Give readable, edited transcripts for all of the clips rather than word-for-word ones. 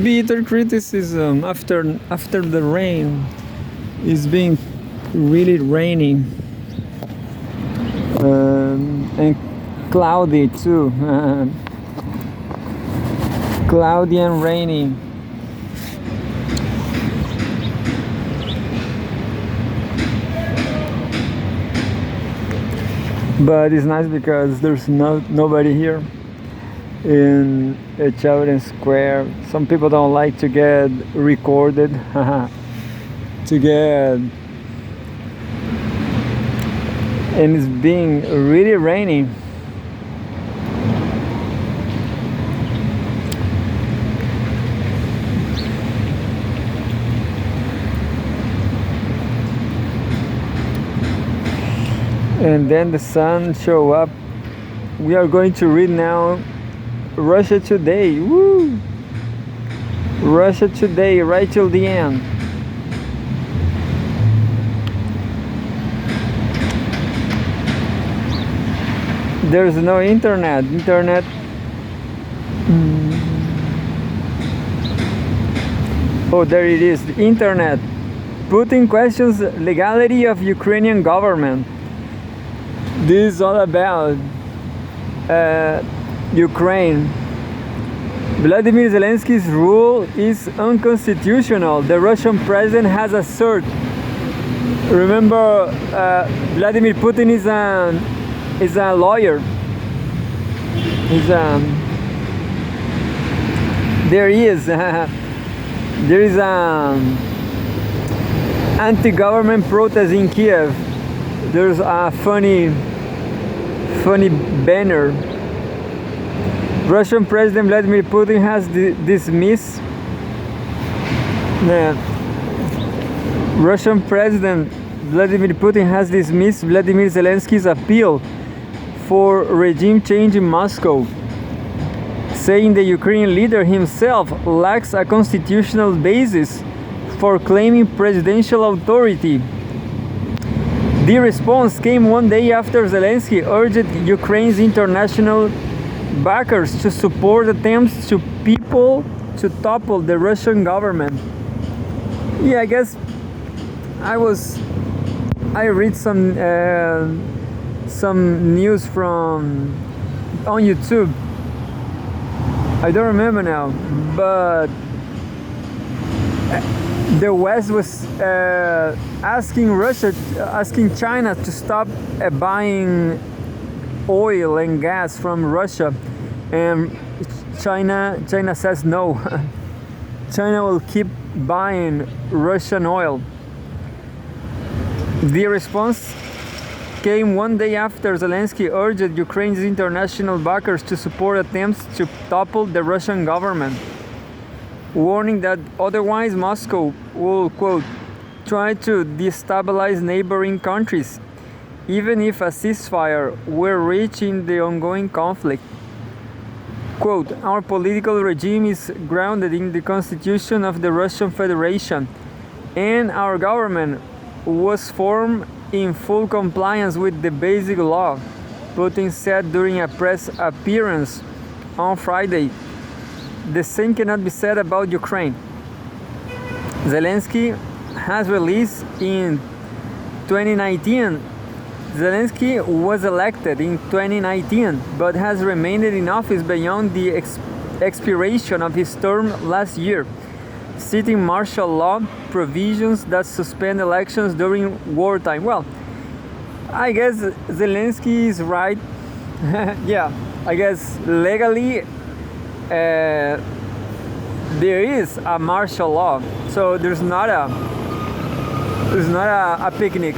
bitter criticism after the rain. It's been really rainy and cloudy too. Cloudy and rainy. But it's nice because there's nobody here in Echavarren Square. Some people don't like to get recorded, to get, and it's being really rainy. And then the sun show up. We are going to read now Russia Today. Woo! Russia Today right till the end. There's no internet. Oh, there it is. The internet. Putin questions legality of Ukrainian government. This is all about Ukraine. Vladimir Zelensky's rule is unconstitutional. The Russian president has asserted. Remember, Vladimir Putin is a lawyer. There is there is anti-government protest in Kiev. There's a funny banner. Russian President Vladimir Putin has dismissed. Russian President Vladimir Putin has dismissed Vladimir Zelensky's appeal for regime change in Moscow, saying the Ukrainian leader himself lacks a constitutional basis for claiming presidential authority. The response came one day after Zelensky urged Ukraine's international backers to support attempts to topple the Russian government. Yeah, I guess I read some news from on YouTube. I don't remember now, but the West was asking China to stop buying oil and gas from Russia, and China says no. China will keep buying Russian oil. The response came one day after Zelensky urged Ukraine's international backers to support attempts to topple the Russian government, warning that otherwise Moscow will, quote, try to destabilize neighboring countries, even if a ceasefire were reached in the ongoing conflict. Quote, our political regime is grounded in the Constitution of the Russian Federation, and our government was formed in full compliance with the basic law, Putin said during a press appearance on Friday. The same cannot be said about Ukraine. Zelensky has released in 2019. Zelensky was elected in 2019, but has remained in office beyond the expiration of his term last year, citing martial law provisions that suspend elections during wartime. Well, I guess Zelensky is right. Yeah, I guess legally there is a martial law, so there's not a picnic.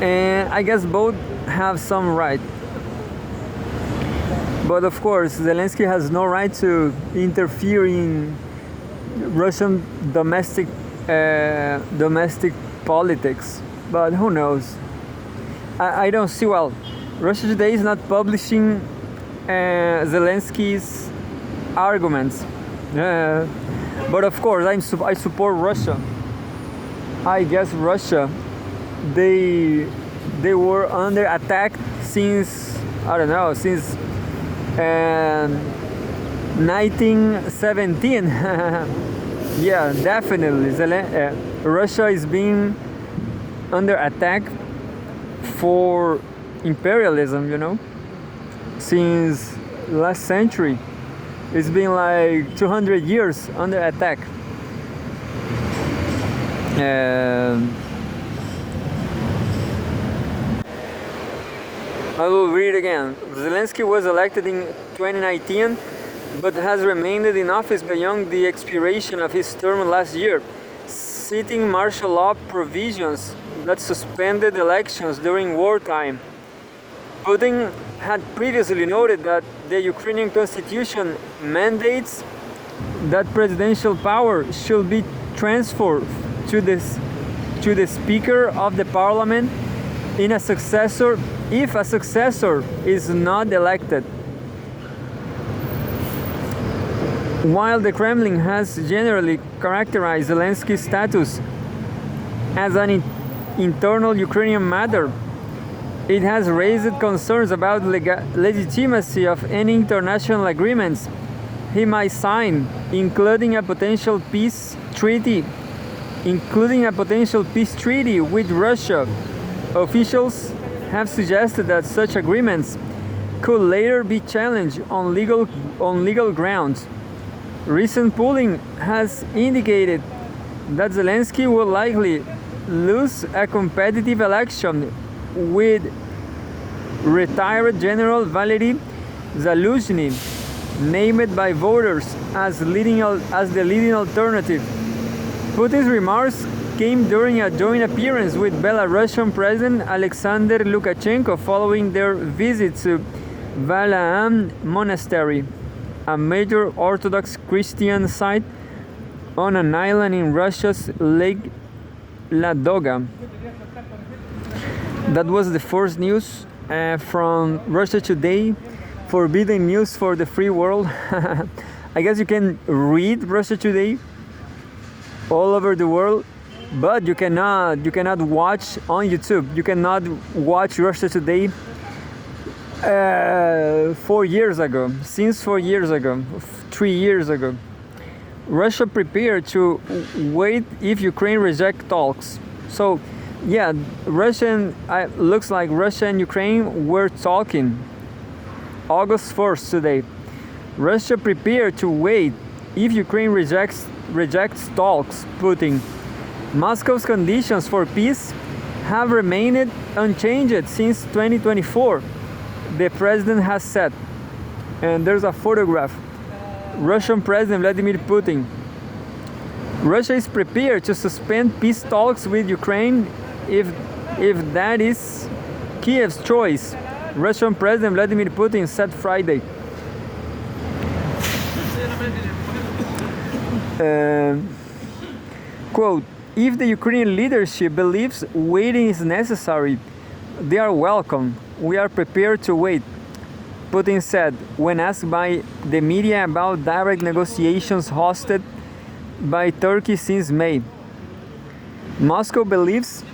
And I guess both have some right. But of course, Zelensky has no right to interfere in Russian domestic politics. But who knows? I don't see. Well, Russia Today is not publishing Zelensky's arguments. But of course, I support Russia. I guess Russia, they were under attack since I don't know, since 1917. Yeah, definitely. Russia is being under attack for imperialism, since last century. It's been like 200 years under attack. I will read again. Zelensky was elected in 2019, but has remained in office beyond the expiration of his term last year, citing martial law provisions that suspended elections during wartime. Putin had previously noted that the Ukrainian constitution mandates that presidential power should be transferred to the Speaker of the Parliament if a successor is not elected. While the Kremlin has generally characterized Zelensky's status as an internal Ukrainian matter, it has raised concerns about legitimacy of any international agreements he might sign, including a potential peace treaty with Russia. Officials have suggested that such agreements could later be challenged on legal grounds. Recent polling has indicated that Zelensky will likely lose a competitive election, with retired General Valery Zaluzhny named by voters as the leading alternative. Putin's remarks came during a joint appearance with Belarusian President Alexander Lukashenko following their visit to Valaam Monastery, a major Orthodox Christian site on an island in Russia's Lake Ladoga. That was the first news from Russia Today, forbidden news for the free world. I guess you can read Russia Today all over the world, but you cannot watch on YouTube. You cannot watch Russia Today 4 years ago, since 4 years ago, 3 years ago. Russia prepared to wait if Ukraine reject talks. So, yeah, looks like Russia and Ukraine were talking August 1st today. Russia prepared to wait if Ukraine rejects talks, Putin. Moscow's conditions for peace have remained unchanged since 2024, the president has said. And there's a photograph. Russian President Vladimir Putin. Russia is prepared to suspend peace talks with Ukraine if that is Kiev's choice, Russian President Vladimir Putin said Friday. Quote, if the Ukrainian leadership believes waiting is necessary, they are welcome. We are prepared to wait, Putin said when asked by the media about direct negotiations hosted by Turkey since May. Moscow believes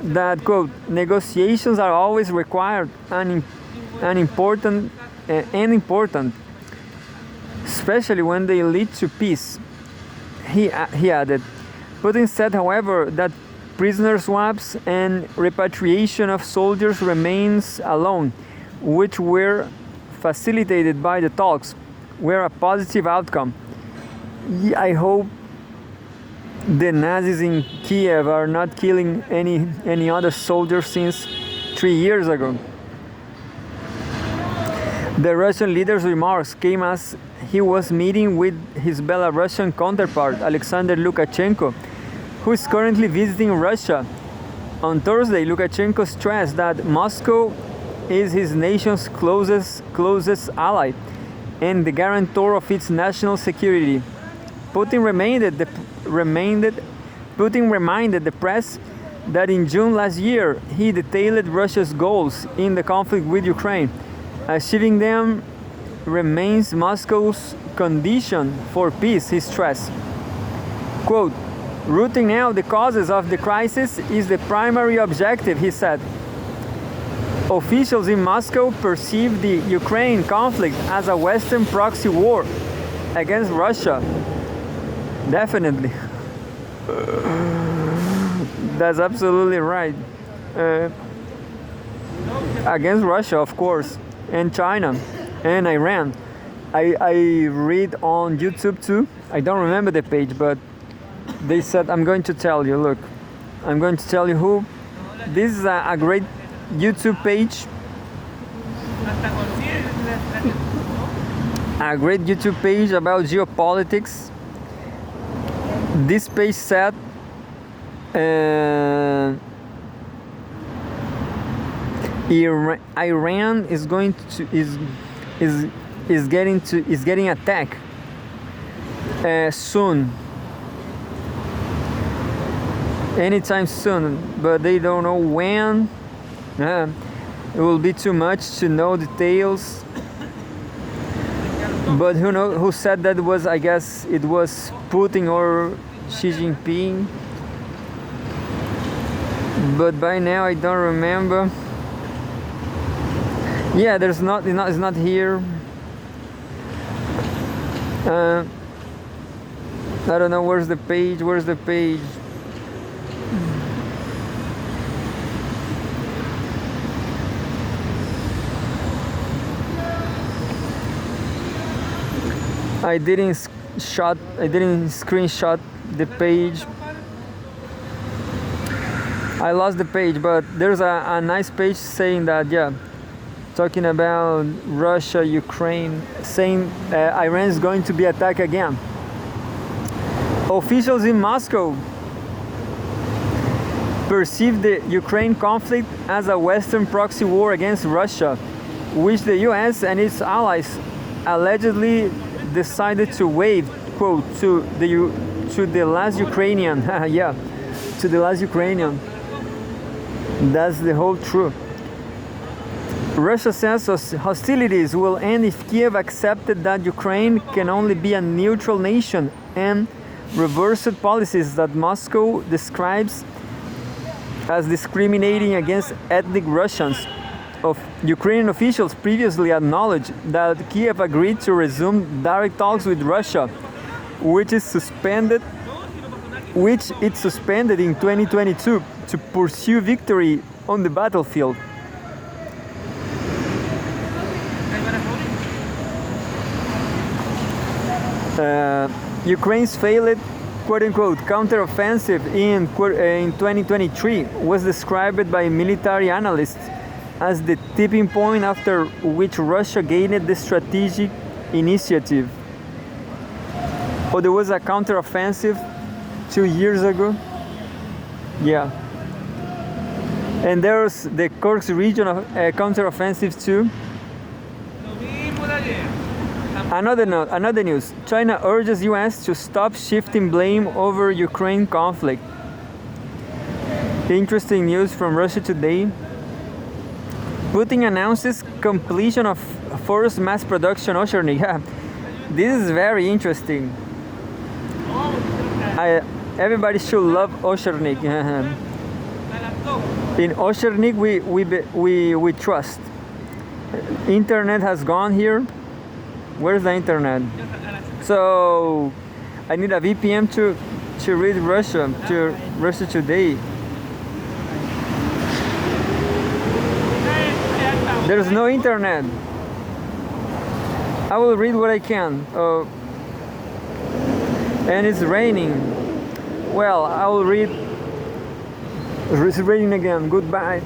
that, quote, negotiations are always required and important, especially when they lead to peace, he added. Putin said, however, that prisoner swaps and repatriation of soldiers remains alone, which were facilitated by the talks, were a positive outcome. I hope the Nazis in Kiev are not killing any other soldiers since 3 years ago. The Russian leader's remarks came as he was meeting with his Belarusian counterpart, Alexander Lukashenko, who is currently visiting Russia. On Thursday, Lukashenko stressed that Moscow is his nation's closest ally and the guarantor of its national security. Putin reminded the press that in June last year he detailed Russia's goals in the conflict with Ukraine. Achieving them remains Moscow's condition for peace, he stressed. Quote, rooting out the causes of the crisis is the primary objective, he said. Officials in Moscow perceive the Ukraine conflict as a Western proxy war against Russia. Definitely. That's absolutely right. Against Russia, of course, and China, and Iran. I read on YouTube too. I don't remember the page, but they said, I'm going to tell you, look, I'm going to tell you who. This is a great YouTube page. A great YouTube page about geopolitics. This page said Iran is going to is getting attacked soon, anytime soon, but they don't know when. It will be too much to know details. But who said that was, I guess it was Putin or Xi Jinping. But by now I don't remember. Yeah, it's not here. I don't know, where's the page? I didn't screenshot the page. I lost the page, but there's a nice page saying that, yeah, talking about Russia, Ukraine, saying Iran is going to be attacked again. Officials in Moscow perceive the Ukraine conflict as a Western proxy war against Russia, which the US and its allies allegedly decided to waive, quote, to the last Ukrainian. Yeah, to the last Ukrainian. That's the whole truth. Russia says hostilities will end if Kiev accepted that Ukraine can only be a neutral nation and reversed policies that Moscow describes as discriminating against ethnic Russians. Ukrainian officials previously acknowledged that Kiev agreed to resume direct talks with Russia, which it suspended in 2022 to pursue victory on the battlefield. Ukraine's failed, quote-unquote, counteroffensive in 2023 was described by military analysts as the tipping point after which Russia gained the strategic initiative. Oh, there was a counteroffensive 2 years ago. Yeah. And there's the Kursk region of counteroffensive too. Another news. China urges US to stop shifting blame over Ukraine conflict. Interesting news from Russia Today. Putin announces completion of forced mass production Ochernik. This is very interesting. Everybody should love Ochernik. In Ochernik we trust. Internet has gone here. Where's the internet? So I need a VPN to read Russia Today. There's no internet. I will read what I can. And it's raining. Well, I will read. It's raining again. Goodbye.